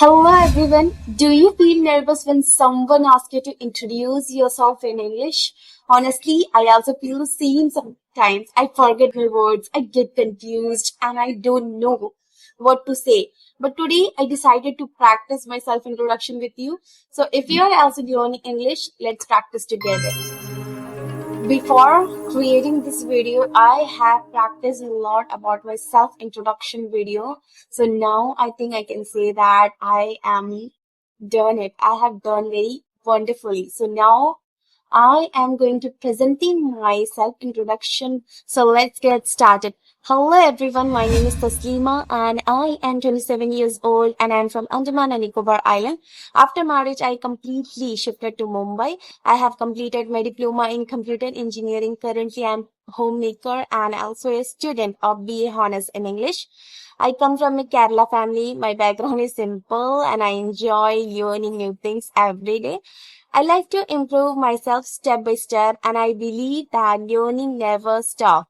Hello everyone. Do you feel nervous when someone asks you to introduce yourself in English? Honestly, I also feel the same sometimes. I forget my words, I get confused, and I don't know what to say. But today I decided to practice my self introduction with you. So if you are also learning English, let's practice together. Before creating this video, I have practiced a lot about my self introduction video. So now I think I can say that I am done it. I have done very wonderfully. So now I am going to presenting my self introduction. So let's get started. Hello everyone, my name is Thasleema and I am 27 years old and I'm from Andaman and Nicobar Island. After marriage, I completely shifted to Mumbai. I have completed my diploma in computer engineering. Currently, I'm homemaker and also a student of BA Honors in English. I come from a Kerala family. My background is simple and I enjoy learning new things every day. I like to improve myself step by step and I believe that learning never stops.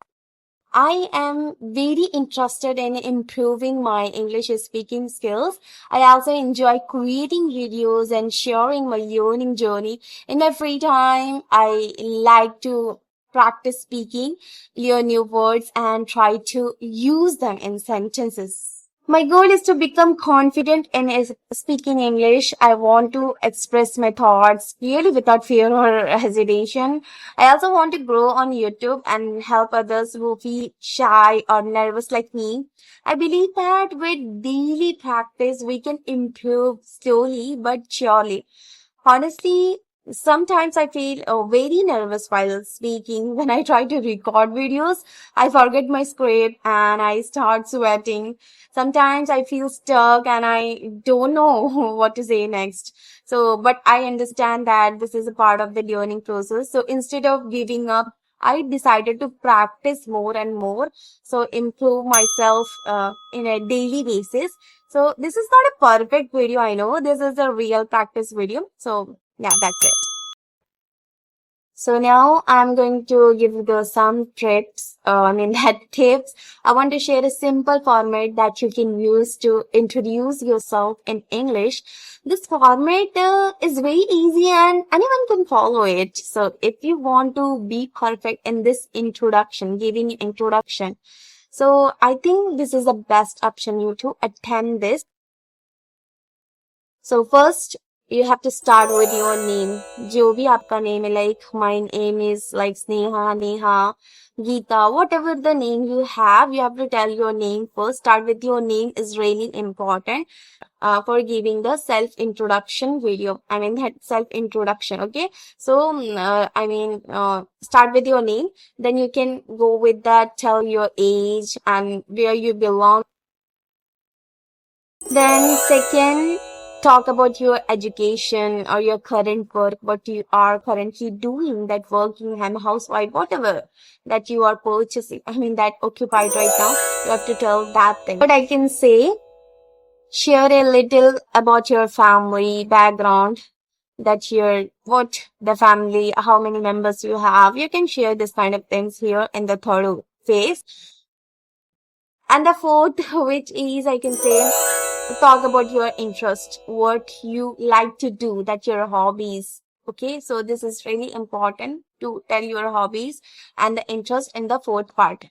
I am very interested in improving my English speaking skills. I also enjoy creating videos and sharing my learning journey. In my free time, I like to practice speaking, learn new words, and try to use them in sentences. My goal is to become confident in speaking English. I want to express my thoughts clearly without fear or hesitation. I also want to grow on YouTube and help others who feel shy or nervous like me. I believe that with daily practice, we can improve slowly but surely. Honestly, sometimes I feel very nervous while speaking. When I try to record videos, I forget my script and I start sweating. Sometimes I feel stuck and I don't know what to say next. So, but I understand that this is a part of the learning process. So instead of giving up, I decided to practice more and more. So improve myself in a daily basis. So this is not a perfect video, I know. This is a real practice video. So yeah, that's it. So now I'm going to give you some tips, that tips. I want to share a simple format that you can use to introduce yourself in English. This format is very easy and anyone can follow it. So if you want to be perfect in this introduction, giving introduction, so I think this is the best option you to attend this. So first, you have to start with your name. जो भी आपका name है, like my name is like Sneha, Neha, Geeta, whatever the name you have to tell your name first. Start with your name is really important for giving the self-introduction video. That self-introduction, okay? So, start with your name. Then you can go with that, tell your age and where you belong. Then second, talk about your education or your current work, what you are currently doing, that working and housewife, whatever that you are purchasing, that occupied right now, you have to tell that thing. What I can say, share a little about your family background, that what the family, how many members you have. You can share this kind of things here in the third phase. And the fourth, which is, I can say, talk about your interest, what you like to do, that your hobbies. Okay, so this is really important to tell your hobbies and the interest in the fourth part.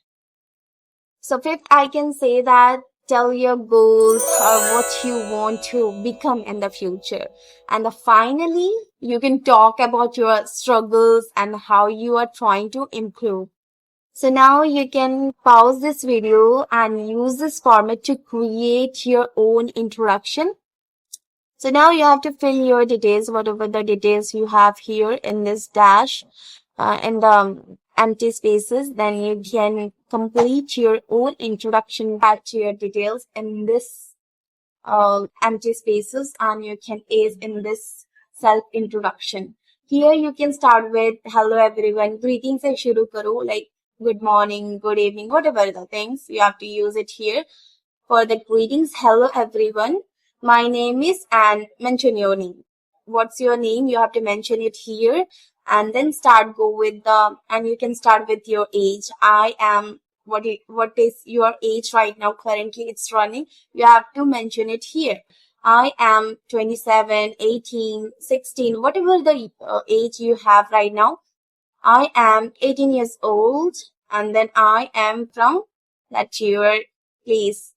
So fifth, I can say that tell your goals or what you want to become in the future. And finally, you can talk about your struggles and how you are trying to improve. So now you can pause this video and use this format to create your own introduction. So now you have to fill your details, whatever the details you have here in this dash, in the empty spaces. Then you can complete your own introduction, add to your details in this empty spaces, and you can ace in this self introduction. Here you can start with hello everyone, greetings se shuru karo, like good morning, good evening, whatever the things you have to use it here. For the greetings, hello everyone, my name is, and mention your name. What's your name? You have to mention it here, and then go with the, and you can start with your age. I am, what is your age right now? Currently it's running. You have to mention it here. I am 27, 18, 16, whatever the age you have right now. I am 18 years old, and then I am from that your place.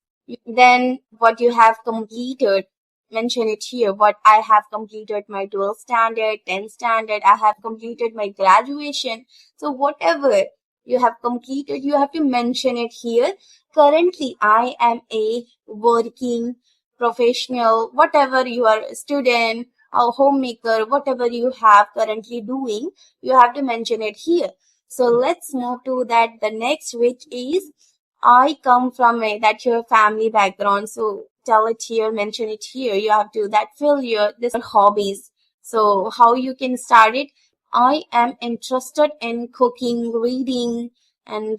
Then what you have completed, mention it here. What I have completed my 12th standard, 10th standard, I have completed my graduation. So whatever you have completed, you have to mention it here. Currently, I am a working professional, whatever you are, a student, a homemaker, whatever you have currently doing, you have to mention it here. So let's move to that the next, which is I come from a that your family background. So tell it here, mention it here. You have to that fill your this hobbies. So how you can start it? I am interested in cooking, reading, and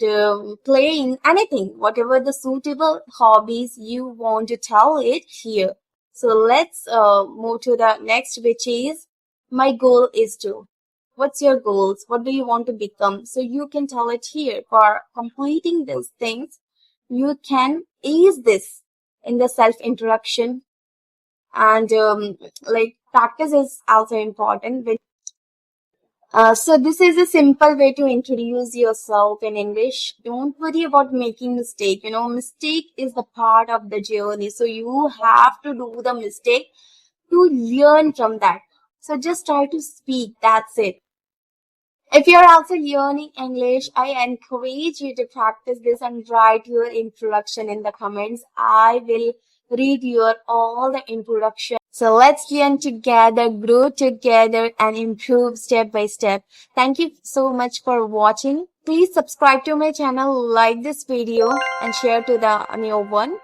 playing anything, whatever the suitable hobbies you want to tell it here. So let's move to the next, which is my goal is to. What's your goals? What do you want to become? So you can tell it here. For completing these things, you can ease this in the self introduction, and like practice is also important. So this is a simple way to introduce yourself in English. Don't worry about making mistake. You know, mistake is the part of the journey. So you have to do the mistake to learn from that. So just try to speak. That's it. If you're also learning English, I encourage you to practice this and write your introduction in the comments. I will read your all the introduction. So let's learn together, grow together, and improve step by step. Thank you so much for watching. Please subscribe to my channel, like this video, and share to the new one.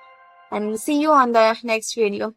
And see you on the next video.